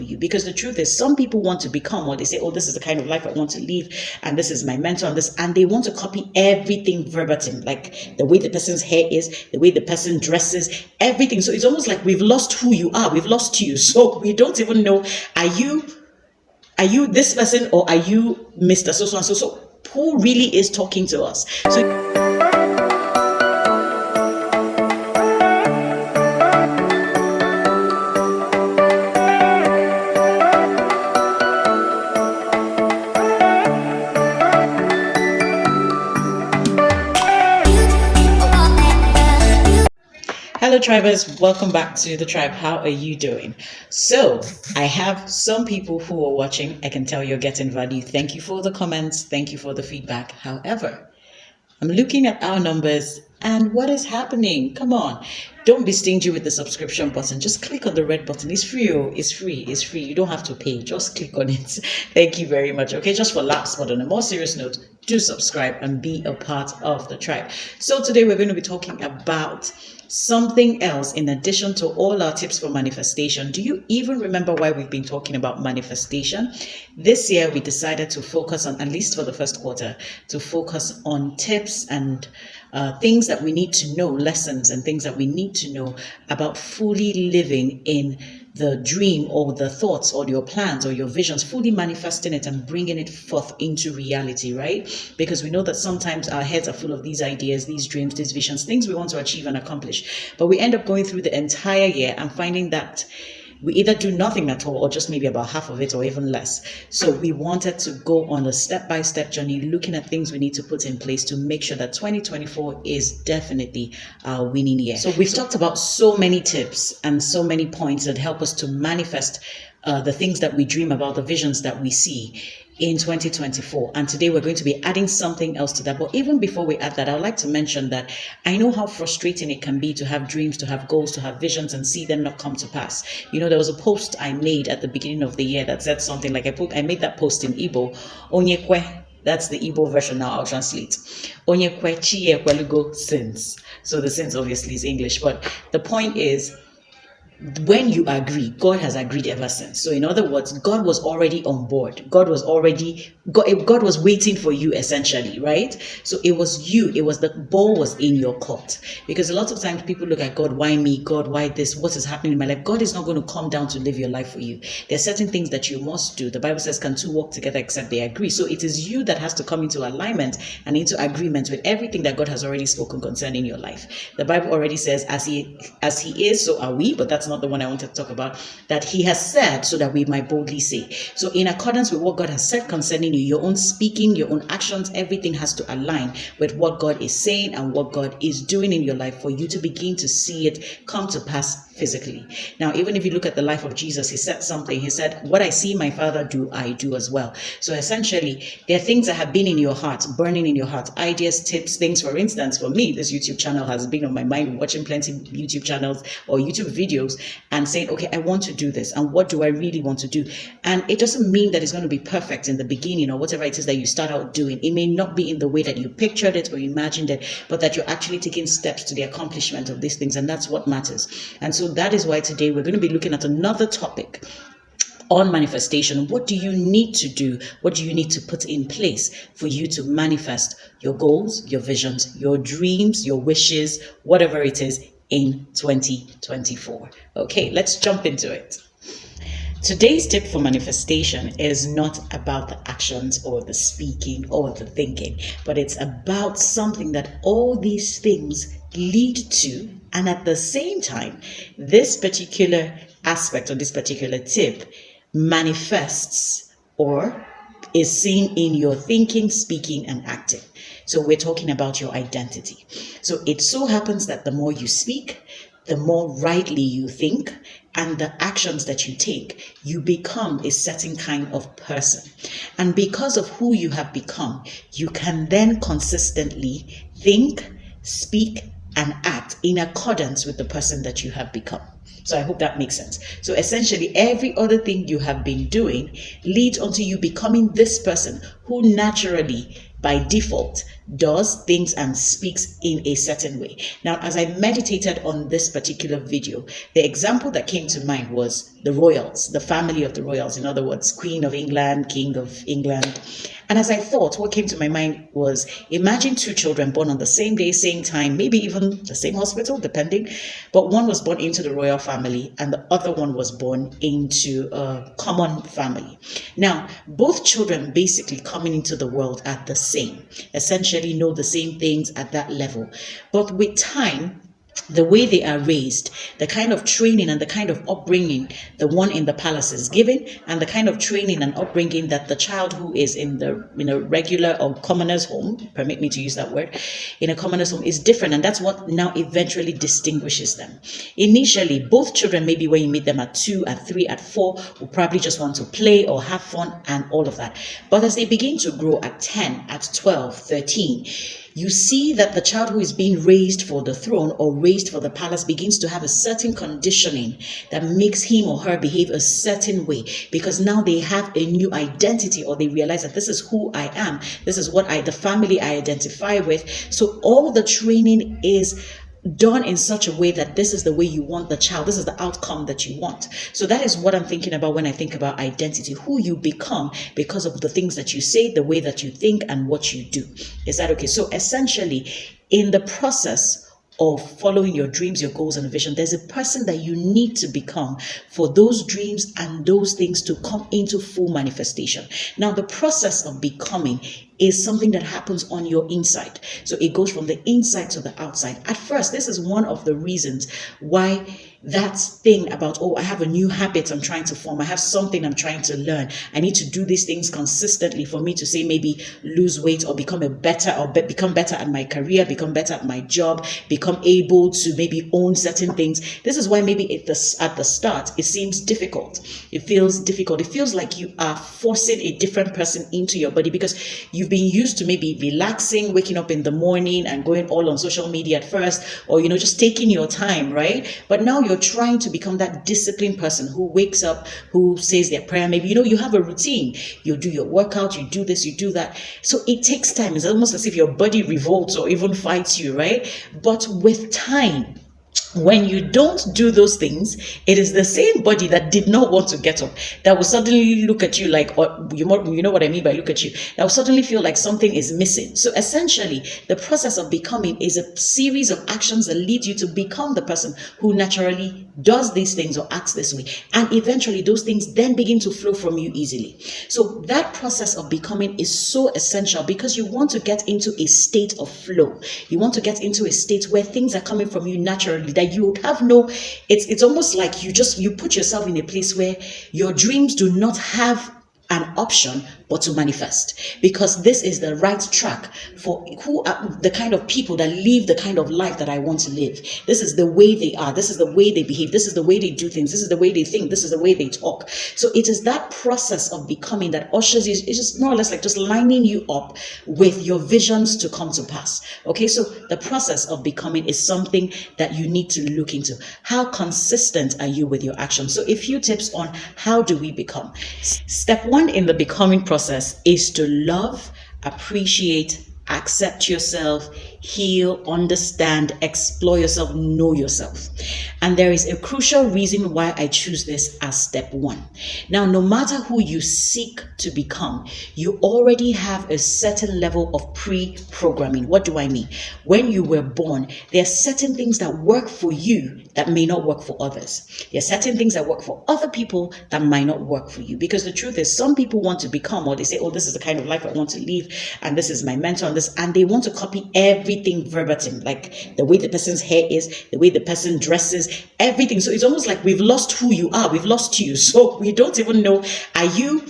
for you. Because the truth is, some people want to become, or they say, oh, this is the kind of life I want to live, and this is my mentor, and they want to copy everything verbatim, like the way the person's hair is, the way the person dresses, everything. So it's almost like we've lost who you are, we've lost you. So we don't even know, are you this person, or are you Mr. So and so? So who really is talking to us? So hello tribers, welcome back to the tribe. How are you doing? So I have some people who are watching. I can tell you're getting value. Thank you for the comments. Thank you for the feedback. However, I'm looking at our numbers and what is happening? Come on. Don't be stingy with the subscription button. Just click on the red button. It's free. Oh, it's free. It's free. You don't have to pay. Just click on it. Thank you very much. Okay, just for laughs, but on a more serious note, do subscribe and be a part of the tribe. So today we're going to be talking about something else in addition to all our tips for manifestation. Do you even remember why we've been talking about manifestation? This year we decided to focus on, at least for the first quarter, to focus on tips and things that we need to know, lessons and things that we need to know about fully living in the dream or the thoughts or your plans or your visions, fully manifesting it and bringing it forth into reality, right? Because we know that sometimes our heads are full of these ideas, these dreams, these visions, things we want to achieve and accomplish. But we end up going through the entire year and finding that we either do nothing at all or just maybe about half of it or even less. So we wanted to go on a step-by-step journey, looking at things we need to put in place to make sure that 2024 is definitely our winning year. So we've talked about so many tips and so many points that help us to manifest the things that we dream about, the visions that we see in 2024. And today we're going to be adding something else to that. But even before we add that, I would like to mention that I know how frustrating it can be to have dreams, to have goals, to have visions and see them not come to pass. You know, there was a post I made at the beginning of the year that said something like, I made that post in Igbo, Onyekwe. That's the Igbo version now, I'll translate. Onyekwe chiye kwelugo sins. So the sins obviously is English, but the point is, when you agree, God has agreed ever since. So in other words, God was already on board. God was waiting for you essentially, right? So it was you. It was the ball was in your court. Because a lot of times people look at God, why me? God, why this? What is happening in my life? God is not going to come down to live your life for you. There are certain things that you must do. The Bible says, can two walk together except they agree? So it is you that has to come into alignment and into agreement with everything that God has already spoken concerning your life. The Bible already says, as he is, so are we, but that's not the one I wanted to talk about, that he has said so that we might boldly say. So in accordance with what God has said concerning you, your own speaking, your own actions, everything has to align with what God is saying and what God is doing in your life for you to begin to see it come to pass physically. Now, even if you look at the life of Jesus, he said something. He said, what I see my Father do, I do as well. So essentially, there are things that have been in your heart, burning in your heart, ideas, tips, things. For instance, for me, this YouTube channel has been on my mind, watching plenty of YouTube channels or YouTube videos and saying, okay, I want to do this. And what do I really want to do? And it doesn't mean that it's going to be perfect in the beginning or whatever it is that you start out doing. It may not be in the way that you pictured it or imagined it, but that you're actually taking steps to the accomplishment of these things. And that's what matters. And so that is why today we're going to be looking at another topic on manifestation. What do you need to do? What do you need to put in place for you to manifest your goals, your visions, your dreams, your wishes, whatever it is in 2024? Okay, let's jump into it. Today's tip for manifestation is not about the actions or the speaking or the thinking, but it's about something that all these things lead to. And at the same time, this particular aspect or this particular tip manifests or is seen in your thinking, speaking, and acting. So we're talking about your identity. So it so happens that the more you speak, the more rightly you think, and the actions that you take, you become a certain kind of person. And because of who you have become, you can then consistently think, speak, and act in accordance with the person that you have become. So I hope that makes sense. So essentially, every other thing you have been doing leads onto you becoming this person who naturally by default does things and speaks in a certain way. Now, as I meditated on this particular video, the example that came to mind was the royals, the family of the royals, in other words, Queen of England, King of England. And as I thought, what came to my mind was, imagine two children born on the same day, same time, maybe even the same hospital, depending. But one was born into the royal family and the other one was born into a common family. Now, both children basically coming into the world at the same, essentially know the same things at that level. But with time, the way they are raised, the kind of training and the kind of upbringing the one in the palace is given, and the kind of training and upbringing that the child who is in the regular or commoner's home, permit me to use that word, in a commoner's home is different, and that's what now eventually distinguishes them. Initially, both children, maybe when you meet them at 2, at 3, at 4, will probably just want to play or have fun and all of that. But as they begin to grow at 10, at 12, 13, you see that the child who is being raised for the throne or raised for the palace begins to have a certain conditioning that makes him or her behave a certain way, because now they have a new identity, or they realize that this is who I am. This is what the family I identify with. So all the training is done in such a way that this is the way you want the child. This is the outcome that you want. So that is what I'm thinking about when I think about identity, who you become because of the things that you say, the way that you think, and what you do. Is that okay? So essentially, in the process of following your dreams, your goals, and vision, there's a person that you need to become for those dreams and those things to come into full manifestation. Now, the process of becoming is something that happens on your inside. So it goes from the inside to the outside. At first, this is one of the reasons why that thing about, oh, I have a new habit I'm trying to form, I have something I'm trying to learn, I need to do these things consistently for me to say maybe lose weight or become become better at my career, become better at my job, become able to maybe own certain things. This is why maybe at the start it seems difficult. It feels difficult. It feels like you are forcing a different person into your body, because you've been used to maybe relaxing, waking up in the morning and going all on social media at first, or just taking your time, right? But now you're trying to become that disciplined person who wakes up, who says their prayer. Maybe you have a routine. You do your workout, you do this, you do that. So it takes time. It's almost as if your body revolts or even fights you, right? But with time, when you don't do those things, it is the same body that did not want to get up that will suddenly look at you like, or you know what I mean by look at you, that will suddenly feel like something is missing. So essentially, the process of becoming is a series of actions that lead you to become the person who naturally does these things or acts this way. And eventually, those things then begin to flow from you easily. So that process of becoming is so essential, because you want to get into a state of flow. You want to get into a state where things are coming from you naturally, that you have it's almost like you put yourself in a place where your dreams do not have an option but to manifest, because this is the right track for who are the kind of people that live the kind of life that I want to live. This is the way they are. This is the way they behave. This is the way they do things. This is the way they think. This is the way they talk. So it is that process of becoming that ushers you. It's just more or less like just lining you up with your visions to come to pass. Okay, so the process of becoming is something that you need to look into. How consistent are you with your actions? So a few tips on how do we become. Step 1 in the becoming process is to love, appreciate, accept yourself, heal, understand, explore yourself, know yourself. And there is a crucial reason why I choose this as step 1. Now, no matter who you seek to become, you already have a certain level of pre-programming. What do I mean? When you were born, there are certain things that work for you that may not work for others. There are certain things that work for other people that might not work for you. Because the truth is, some people want to become, or they say, oh, this is the kind of life I want to live, and this is my mentor, and they want to copy everything verbatim, like the way the person's hair is, the way the person dresses, everything. So it's almost like we've lost who you are. We've lost you. So we don't even know, are you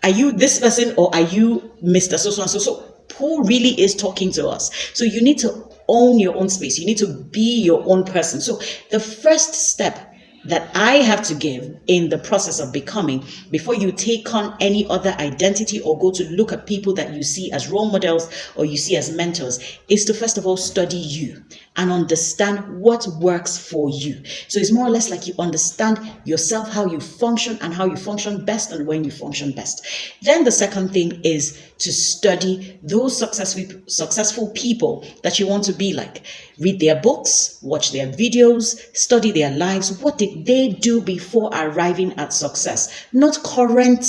this person, or are you Mr. So and so? So who really is talking to us? So you need to own your own space. You need to be your own person. So the first step that I have to give in the process of becoming, before you take on any other identity or go to look at people that you see as role models or you see as mentors, is to first of all study you and understand what works for you. So it's more or less like you understand yourself, how you function and how you function best and when you function best. Then the second thing is to study those successful people that you want to be like. Read their books, watch their videos, study their lives. What did they do before arriving at success? Not current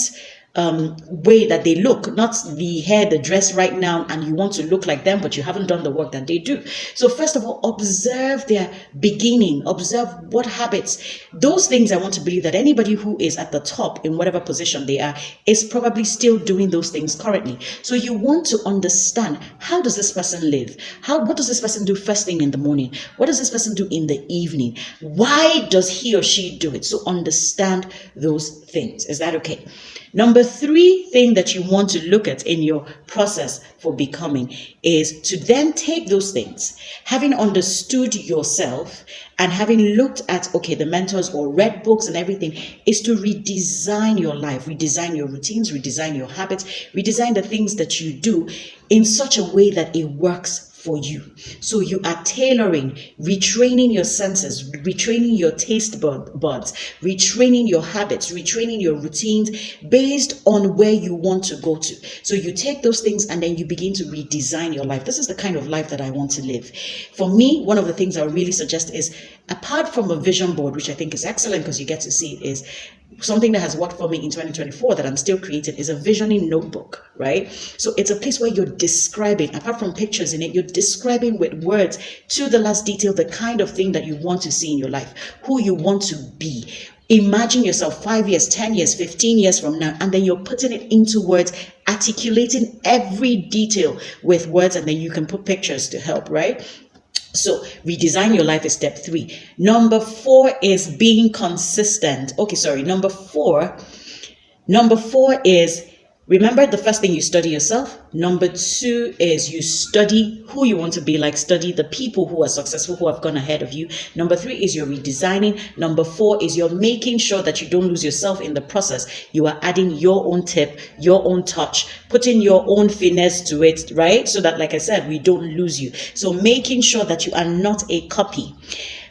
way that they look, not the hair, the dress right now, and you want to look like them, but you haven't done the work that they do. So first of all, observe their beginning, observe what habits, those things. I want to believe that anybody who is at the top in whatever position they are is probably still doing those things currently. So you want to understand, how does this person live? What does this person do first thing in the morning? What does this person do in the evening? Why does he or she do it? So understand those things. Is that okay? Number 3 thing that you want to look at in your process for becoming is to then take those things, having understood yourself and having looked at, okay, the mentors or read books and everything, is to redesign your life, redesign your routines, redesign your habits, redesign the things that you do in such a way that it works for you. So you are tailoring, retraining your senses, retraining your taste buds, retraining your habits, retraining your routines based on where you want to go to. So you take those things and then you begin to redesign your life. This is the kind of life that I want to live. For me, one of the things I would really suggest is, apart from a vision board, which I think is excellent because you get to see it, is something that has worked for me in 2024 that I'm still creating, is a visioning notebook, right? So it's a place where you're describing, apart from pictures in it, you're describing with words to the last detail the kind of thing that you want to see in your life, who you want to be. Imagine yourself 5 years, 10 years, 15 years from now, and then you're putting it into words, articulating every detail with words, and then you can put pictures to help, right? So redesign your life is step 3. Number 4 is being consistent. Number 4 is, remember, the first thing, you study yourself. Number 2 is you study who you want to be like, study the people who are successful, who have gone ahead of you. Number 3 is you're redesigning. Number 4 is you're making sure that you don't lose yourself in the process. You are adding your own tip, your own touch, putting your own finesse to it, right? So that, like I said, we don't lose you. So making sure that you are not a copy.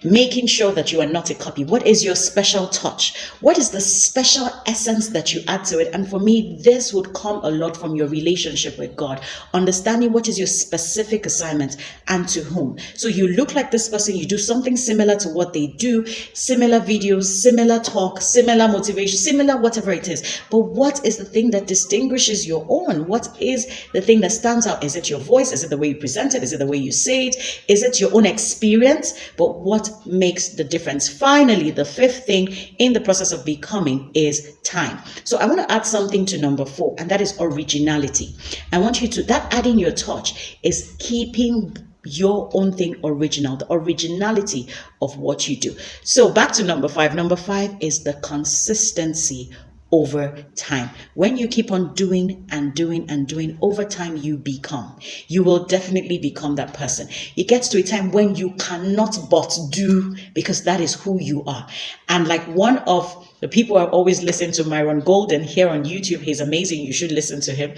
Making sure that you are not a copy. What is your special touch? What is the special essence that you add to it? And for me, this would come a lot from your relationship with God. Understanding what is your specific assignment and to whom. So you look like this person, you do something similar to what they do, similar videos, similar talk, similar motivation, similar whatever it is. But what is the thing that distinguishes your own? What is the thing that stands out? Is it your voice? Is it the way you present it? Is it the way you say it? Is it your own experience? But what makes the difference? Finally, the 5th thing in the process of becoming is time. So I want to add something to number 4, and that is originality. I want you to, that adding your touch is keeping your own thing original, the originality of what you do. So back to number 5. Number 5 is the consistency over time. When you keep on doing and doing and doing, over time you become. You will definitely become that person. It gets to a time when you cannot but do, because that is who you are. And like one of the people I've always listened to, Myron Golden, here on YouTube, he's amazing. You should listen to him.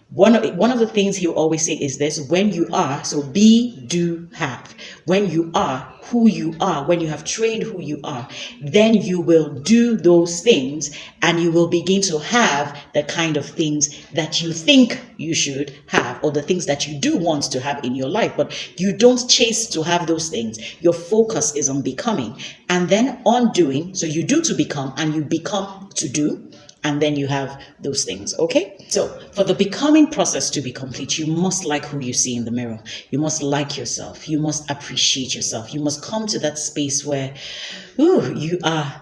One of the things he'll always say is this: when you are, so be, do, have. When you are who you are, when you have trained who you are, then you will do those things and you will begin to have the kind of things that you think you should have, or the things that you do want to have in your life. But you don't chase to have those things. Your focus is on becoming and then on doing. So you do to become and you become to do. And then you have those things, okay? So for the becoming process to be complete, you must like who you see in the mirror. You must like yourself. You must appreciate yourself. You must come to that space where you are,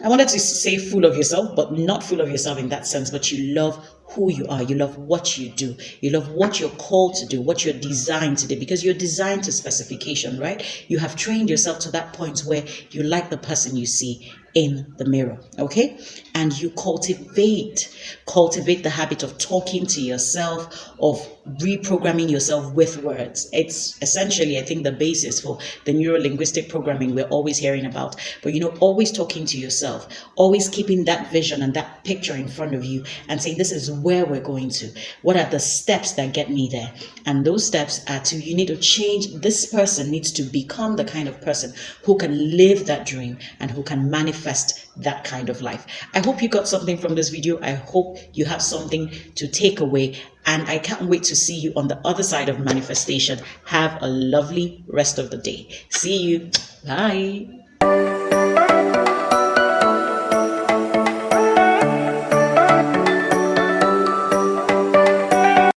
I wanted to say full of yourself, but not full of yourself in that sense, but you love who you are. You love what you do. You love what you're called to do, what you're designed to do, because you're designed to specification, right? You have trained yourself to that point where you like the person you see in the mirror. Okay, and you cultivate the habit of talking to yourself, of reprogramming yourself with words. It's essentially, I think, the basis for the neuro linguistic programming we're always hearing about. But always talking to yourself, always keeping that vision and that picture in front of you and saying, this is where we're going to. What are the steps that get me there? And those steps are you need to change. This person needs to become the kind of person who can live that dream and who can manifest that kind of life. I hope you got something from this video. I hope you have something to take away. And I can't wait to see you on the other side of manifestation. Have a lovely rest of the day. See you. Bye.